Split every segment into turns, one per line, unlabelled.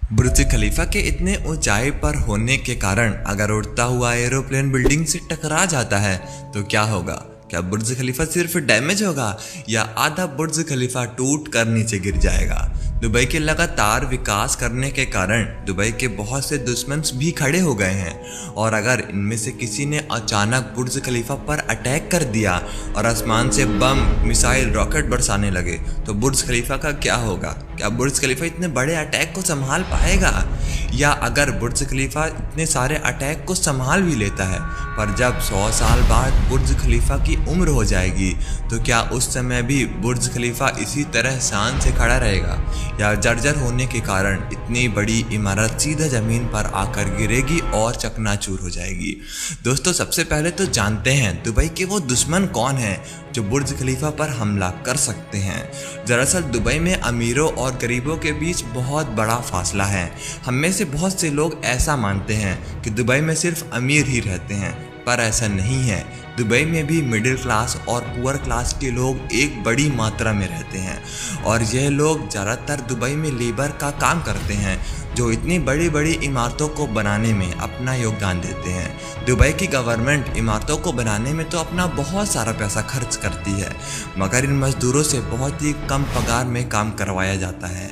बुर्ज खलीफा के इतने ऊंचाई पर होने के कारण अगर उड़ता हुआ एरोप्लेन बिल्डिंग से टकरा जाता है तो क्या होगा? क्या बुर्ज खलीफा सिर्फ डैमेज होगा या आधा बुर्ज खलीफा टूट कर नीचे गिर जाएगा? दुबई के लगातार विकास करने के कारण दुबई के बहुत से दुश्मन भी खड़े हो गए हैं और अगर इनमें से किसी ने अचानक बुर्ज खलीफा पर अटैक कर दिया और आसमान से बम, मिसाइल, रॉकेट बरसाने लगे तो बुर्ज खलीफा का क्या होगा? क्या बुर्ज खलीफा इतने बड़े अटैक को संभाल पाएगा? या अगर बुर्ज खलीफा इतने सारे अटैक को संभाल भी लेता है पर जब 100 साल बाद बुर्ज खलीफा की उम्र हो जाएगी तो क्या उस समय भी बुर्ज खलीफा इसी तरह शान से खड़ा रहेगा या जर्जर होने के कारण इतनी बड़ी इमारत सीधा ज़मीन पर आकर गिरेगी और चकनाचूर हो जाएगी? दोस्तों, सबसे पहले तो जानते हैं दुबई के वो दुश्मन कौन हैं जो बुर्ज खलीफा पर हमला कर सकते हैं। दरअसल दुबई में अमीरों और गरीबों के बीच बहुत बड़ा फासला है। हम में से बहुत से लोग ऐसा मानते हैं कि दुबई में सिर्फ अमीर ही रहते हैं, पर ऐसा नहीं है। दुबई में भी मिडिल क्लास और पुअर क्लास के लोग एक बड़ी मात्रा में रहते हैं और यह लोग ज़्यादातर दुबई में लेबर का काम करते हैं जो इतनी बड़ी बड़ी इमारतों को बनाने में अपना योगदान देते हैं। दुबई की गवर्नमेंट इमारतों को बनाने में तो अपना बहुत सारा पैसा खर्च करती है मगर इन मजदूरों से बहुत ही कम पगार में काम करवाया जाता है।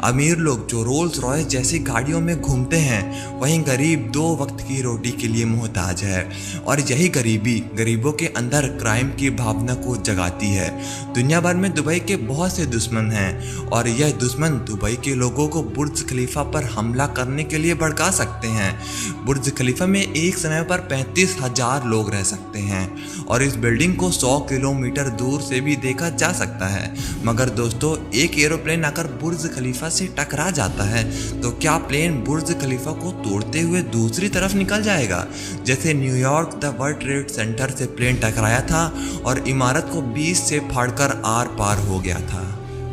अमीर लोग जो रोल्स रॉयस जैसी गाड़ियों में घूमते हैं वहीं गरीब 2 वक्त की रोटी के लिए मोहताज है और यही गरीबी गरीबों के अंदर क्राइम की भावना को जगाती है। दुनिया भर में दुबई के बहुत से दुश्मन हैं और यह दुश्मन दुबई के लोगों को बुर्ज खलीफा पर हमला करने के लिए भड़का सकते हैं। बुर्ज खलीफा में एक समय पर 35,000 लोग रह सकते हैं और इस बिल्डिंग को 100 किलोमीटर दूर से भी देखा जा सकता है। मगर दोस्तों, एक एरोप्लेन आकर बुर्ज खलीफा से टकरा जाता है तो क्या प्लेन बुर्ज खलीफा को तोड़ते हुए दूसरी तरफ निकल जाएगा, जैसे New York the world trade centre से प्लेन टकराया था और इमारत को 20 से फाड़कर आर पार हो गया था?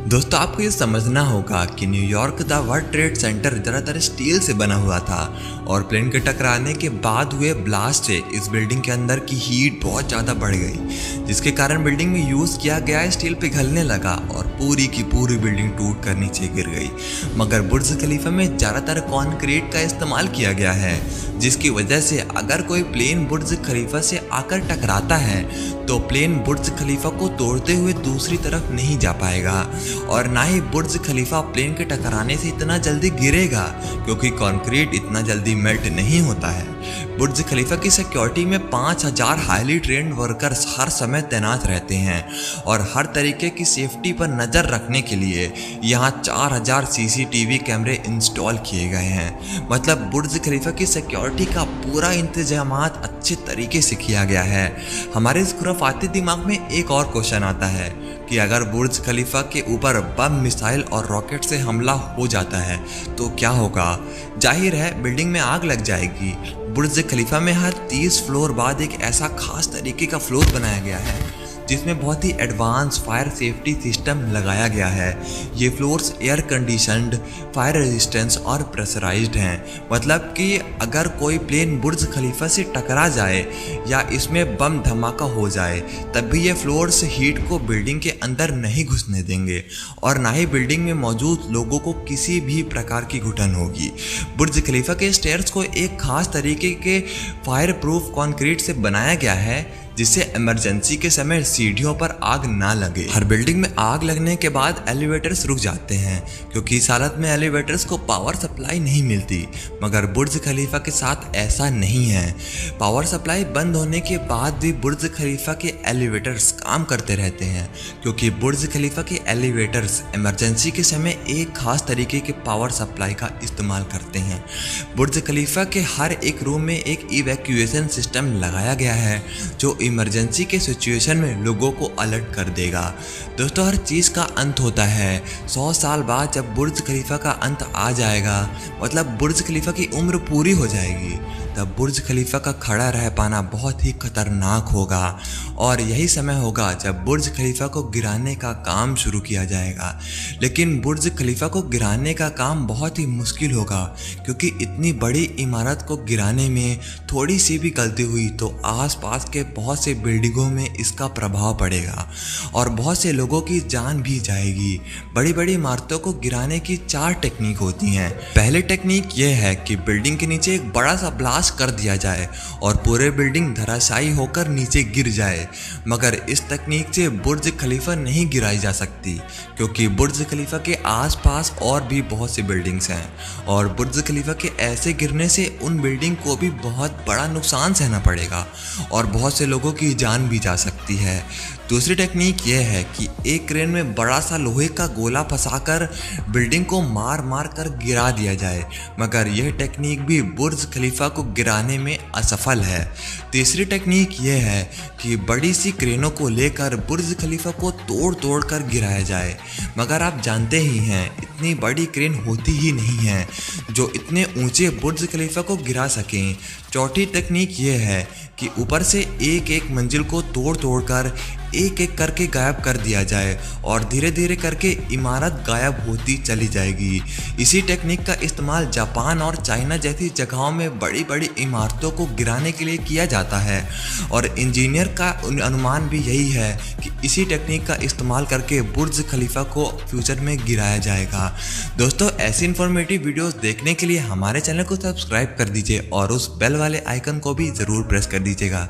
दोस्तों, आपको ये समझना होगा कि New York the world trade centre ज़्यादातर स्टील से बना हुआ था और प्लेन के टकराने के बाद हुए ब्लास्ट से इस बिल्डिंग के अंदर की हीट बहुत ज़्यादा बढ़ गई, जिसके कारण बिल्डिंग में यूज़ किया गया स्टील पिघलने लगा और पूरी की पूरी बिल्डिंग टूट कर नीचे गिर गई। मगर बुर्ज खलीफा में ज़्यादातर कॉन्क्रीट का इस्तेमाल किया गया है, जिसकी वजह से अगर कोई प्लेन बुर्ज खलीफा से आकर टकराता है तो प्लेन बुर्ज खलीफा को तोड़ते हुए दूसरी तरफ नहीं जा पाएगा और ना ही बुर्ज खलीफा प्लेन के टकराने से इतना जल्दी गिरेगा क्योंकि कंक्रीट इतना जल्दी मेल्ट नहीं होता है। बुर्ज खलीफा की सिक्योरिटी में 5,000 हाईली ट्रेंड वर्कर्स हर समय तैनात रहते हैं और हर तरीके की सेफ्टी पर नज़र रखने के लिए यहाँ 4,000 CCTV कैमरे इंस्टॉल किए गए हैं। मतलब बुर्ज खलीफा की सिक्योरिटी का पूरा इंतजामात अच्छे तरीके से किया गया है। हमारे इस खुराफाती दिमाग में एक और क्वेश्चन आता है कि अगर बुर्ज खलीफा के ऊपर बम, मिसाइल और रॉकेट से हमला हो जाता है तो क्या होगा? जाहिर है बिल्डिंग में आग लग जाएगी। बुर्ज खलीफा में हर 30 फ्लोर बाद एक ऐसा खास तरीके का फ्लोर बनाया गया है जिसमें बहुत ही एडवांस फायर सेफ्टी सिस्टम लगाया गया है। ये floors air conditioned, fire resistance और प्रेशराइज्ड हैं। मतलब कि अगर कोई प्लेन बुर्ज खलीफा से टकरा जाए या इसमें बम धमाका हो जाए तब भी ये फ्लोर्स हीट को बिल्डिंग के अंदर नहीं घुसने देंगे और ना ही बिल्डिंग में मौजूद लोगों को किसी भी प्रकार की घुटन होगी। बुर्ज खलीफा के स्टेयर्स को एक खास तरीके के फायर प्रूफ कंक्रीट से बनाया गया है जिससे इमरजेंसी के समय सीढ़ियों पर आग ना लगे। हर बिल्डिंग में आग लगने के बाद एलिवेटर्स रुक जाते हैं क्योंकि इस हालत में एलिवेटर्स को पावर सप्लाई नहीं मिलती, मगर बुर्ज खलीफा के साथ ऐसा नहीं है। पावर सप्लाई बंद होने के बाद भी बुर्ज खलीफा के एलिवेटर्स काम करते रहते हैं क्योंकि बुर्ज खलीफा के एलिवेटर्स इमरजेंसी के समय एक खास तरीके के पावर सप्लाई का इस्तेमाल करते हैं। बुर्ज खलीफा के हर एक रूम में एक इवैक्यूएशन सिस्टम लगाया गया है जो इमरजेंसी के सिचुएशन में लोगों को अलर्ट कर देगा। दोस्तों, हर चीज़ का अंत होता है। 100 साल बाद जब बुर्ज खलीफा का अंत आ जाएगा, मतलब बुर्ज खलीफा की उम्र पूरी हो जाएगी, तब बुर्ज खलीफा का खड़ा रह पाना बहुत ही खतरनाक होगा और यही समय होगा जब बुर्ज खलीफा को गिराने का काम शुरू किया जाएगा। लेकिन बुर्ज खलीफा को गिराने का काम बहुत ही मुश्किल होगा क्योंकि इतनी बड़ी इमारत को गिराने में थोड़ी सी भी गलती हुई तो आसपास के बहुत बहुत से बिल्डिंगों में इसका प्रभाव पड़ेगा और बहुत से लोगों की जान भी जाएगी। बड़ी बड़ी इमारतों को गिराने की 4 टेक्निक होती हैं। पहली टेक्निक ये है कि बिल्डिंग के नीचे एक बड़ा सा ब्लास्ट कर दिया जाए और पूरे बिल्डिंग धराशायी होकर नीचे गिर जाए। मगर इस तकनीक से बुर्ज खलीफा नहीं गिराई जा सकती, क्योंकि बुर्ज खलीफा के आसपास और भी बहुत सी बिल्डिंग्स हैं और बुर्ज खलीफा के ऐसे गिरने से उन बिल्डिंग को भी बहुत बड़ा नुकसान सहना पड़ेगा और बहुत से लोगों की जान भी जा सकती है। दूसरी टेक्निक यह है कि एक क्रेन में बड़ा सा लोहे का गोला फंसाकर बिल्डिंग को मार मार कर गिरा दिया जाए, मगर यह टेक्निक भी बुर्ज खलीफा को गिराने में असफल है। तीसरी टेक्निक यह है कि बड़ी सी क्रेनों को लेकर बुर्ज खलीफा को तोड़ तोड़ कर गिराया जाए, मगर आप जानते ही हैं इतनी बड़ी क्रेन होती ही नहीं है जो इतने ऊंचे बुर्ज खलीफा को गिरा सकें। चौथी तकनीक यह है कि ऊपर से एक एक मंजिल को तोड़ तोड़ कर एक एक करके गायब कर दिया जाए और धीरे धीरे करके इमारत गायब होती चली जाएगी। इसी टेक्निक का इस्तेमाल जापान और चाइना जैसी जगहों में बड़ी बड़ी इमारतों को गिराने के लिए किया जाता है और इंजीनियर का अनुमान भी यही है कि इसी टेक्निक का इस्तेमाल करके बुर्ज खलीफा को फ्यूचर में गिराया जाएगा। दोस्तों, ऐसी इन्फॉर्मेटिव वीडियोस देखने के लिए हमारे चैनल को सब्सक्राइब कर दीजिए और उस बेल वाले आइकन को भी ज़रूर प्रेस कर दीजिएगा।